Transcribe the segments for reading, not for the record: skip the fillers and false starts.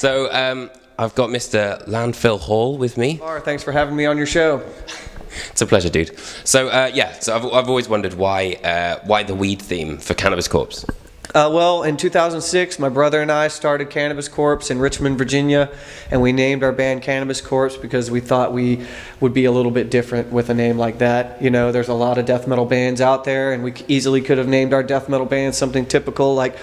So I've got Mr. Landfill Hall with me. Thanks for having me on your show. It's a pleasure, dude. So so I've always wondered why the weed theme for Cannabis Corpse. Well, in 2006, my brother and I started Cannabis Corpse in Richmond, Virginia, and we named our band Cannabis Corpse because we thought we would be a little bit different with a name like that. You know, there's a lot of death metal bands out there, and we easily could have named our death metal band something typical like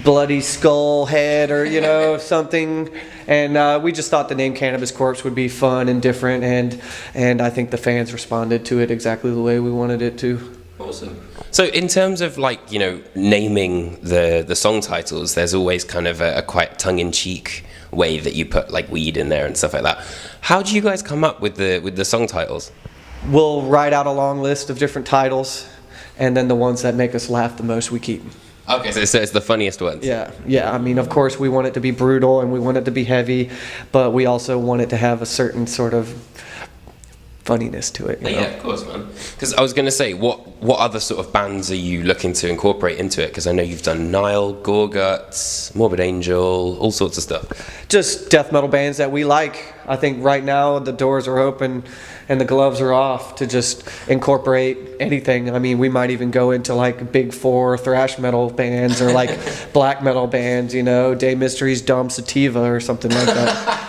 Bloody Skull Head or, you know, something. And we just thought the name Cannabis Corpse would be fun and different, and I think the fans responded to it exactly the way we wanted it to. Awesome. So in terms of like, you know, naming the song titles, there's always kind of a quite tongue-in-cheek way that you put like weed in there and stuff like that. How do you guys come up with the song titles? We'll write out a long list of different titles, and then the ones that make us laugh the most we keep. Okay, so it's the funniest ones. Yeah. I mean, of course, we want it to be brutal and we want it to be heavy, but we also want it to have a certain sort of funniness to it. You know? Yeah, of course, man. Because I was going to say, what other sort of bands are you looking to incorporate into it? Because I know you've done Nile, Gorguts, Morbid Angel, all sorts of stuff. Just death metal bands that we like. I think right now the doors are open and the gloves are off to just incorporate anything. I mean, we might even go into like big four thrash metal bands or like black metal bands, you know, Day Mysteries, Dom Sativa or something like that.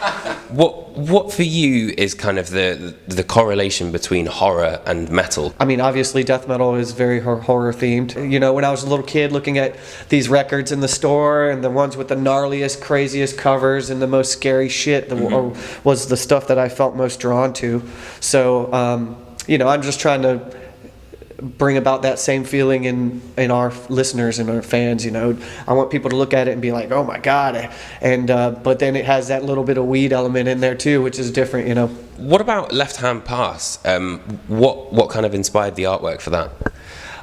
What for you is kind of the correlation between horror and metal? I mean, obviously death metal is very horror themed. You know, when I was a little kid looking at these records in the store and the ones with the gnarliest, craziest covers and the most scary shit was the stuff that I felt most drawn to. So, you know, I'm just trying to bring about that same feeling in our listeners and our fans. You know, I want people to look at it and be like, oh my god, and but then it has that little bit of weed element in there too, which is different, you know. What about Left Hand Pass? What kind of inspired the artwork for that?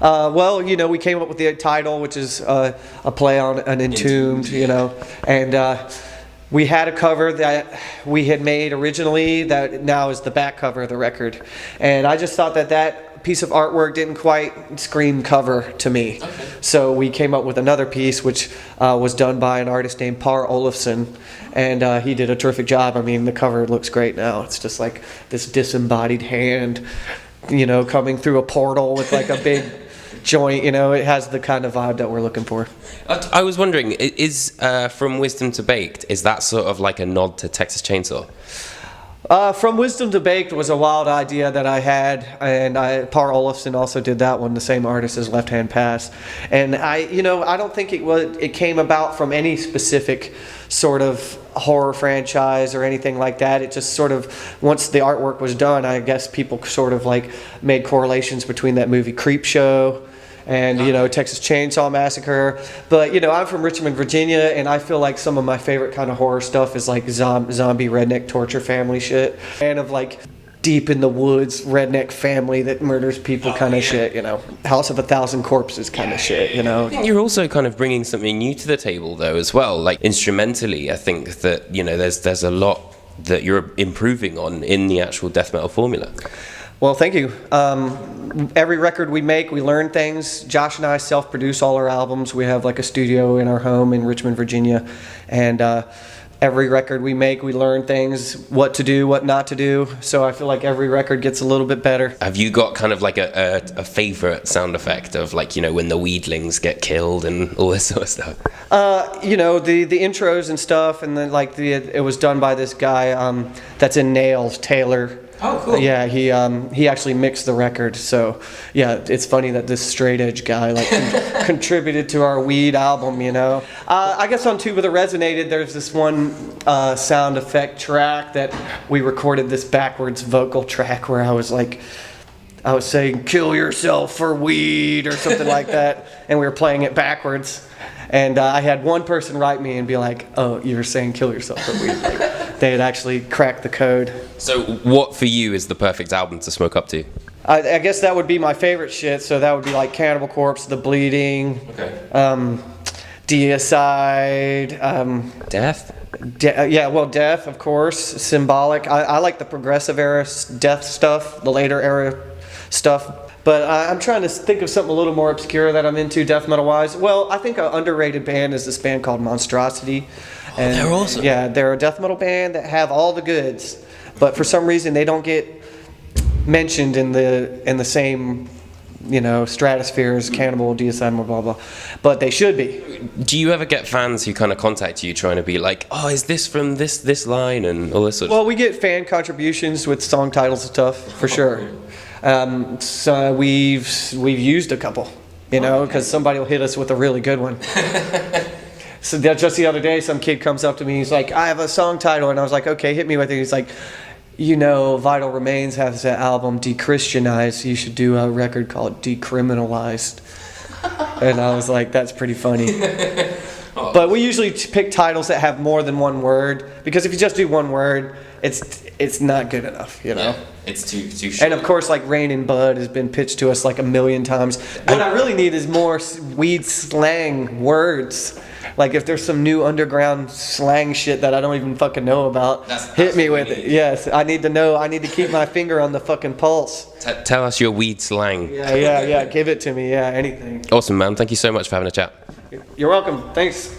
Well, you know, we came up with the title, which is a play on an Entombed, you know, and we had a cover that we had made originally that now is the back cover of the record, and I just thought that piece of artwork didn't quite scream cover to me. Okay. So we came up with another piece which was done by an artist named Par Olofsson, and he did a terrific job. I mean, the cover looks great now. It's just like this disembodied hand, you know, coming through a portal with like a big joint, you know. It has the kind of vibe that we're looking for. I was wondering, is From Wisdom to Baked, is that sort of like a nod to Texas Chainsaw? From Wisdom to Baked was a wild idea that I had, and Par Olofsson also did that one, the same artist as Left Hand Pass. And I don't think it came about from any specific sort of horror franchise or anything like that. It just sort of, once the artwork was done, I guess people sort of like made correlations between that movie Creepshow and, you know, Texas Chainsaw Massacre. But, you know, I'm from Richmond, Virginia, and I feel like some of my favorite kind of horror stuff is like zombie redneck torture family shit. And of like deep in the woods redneck family that murders people kind of shit, you know. House of a Thousand Corpses kind of shit, you know. I think you're also kind of bringing something new to the table though as well. Like instrumentally, I think that, you know, there's a lot that you're improving on in the actual death metal formula. Well, thank you. Every record we make, we learn things. Josh and I self-produce all our albums. We have like a studio in our home in Richmond, Virginia. And every record we make, we learn things, what to do, what not to do. So I feel like every record gets a little bit better. Have you got kind of like a favorite sound effect of like, you know, when the weedlings get killed and all this sort of stuff? You know, the intros and stuff, and then like it was done by this guy that's in Nails, Taylor. Oh, cool. Yeah, he actually mixed the record. So, yeah, it's funny that this straight edge guy like contributed to our weed album, you know. I guess on Tuba the Resonated, there's this one sound effect track that we recorded, this backwards vocal track where I was saying, kill yourself for weed or something like that. And we were playing it backwards. And I had one person write me and be like, oh, you were saying kill yourself for weed. Like, they had actually cracked the code. So what for you is the perfect album to smoke up to? I guess that would be my favorite shit. So that would be like Cannibal Corpse, The Bleeding, Deicide. Death? Death, of course. Symbolic. I like the progressive era death stuff, the later era stuff. But I'm trying to think of something a little more obscure that I'm into death metal wise. Well, I think an underrated band is this band called Monstrosity. And they're awesome. Yeah, they're a death metal band that have all the goods, but for some reason they don't get mentioned in the same, stratosphere as Cannibal, Deicide, blah blah. But they should be. Do you ever get fans who kind of contact you trying to be like, oh, is this from this line and all this sort of Well, we get fan contributions with song titles and stuff for sure. So we've used a couple, because somebody will hit us with a really good one. So just the other day, some kid comes up to me. He's like, "I have a song title," and I was like, "Okay, hit me with it." He's like, Vital Remains has that album Dechristianized. You should do a record called Decriminalized. And I was like, that's pretty funny. But we usually pick titles that have more than one word, because if you just do one word, it's not good enough, Yeah, it's too short. And of course, like Rain and Bud has been pitched to us like a million times. What I really need is more weed slang words. Like if there's some new underground slang shit that I don't even fucking know about, hit me with it. Yes, I need to know. I need to keep my finger on the fucking pulse. Tell us your weed slang. Yeah. Give it to me. Yeah, anything. Awesome, man. Thank you so much for having a chat. You're welcome. Thanks.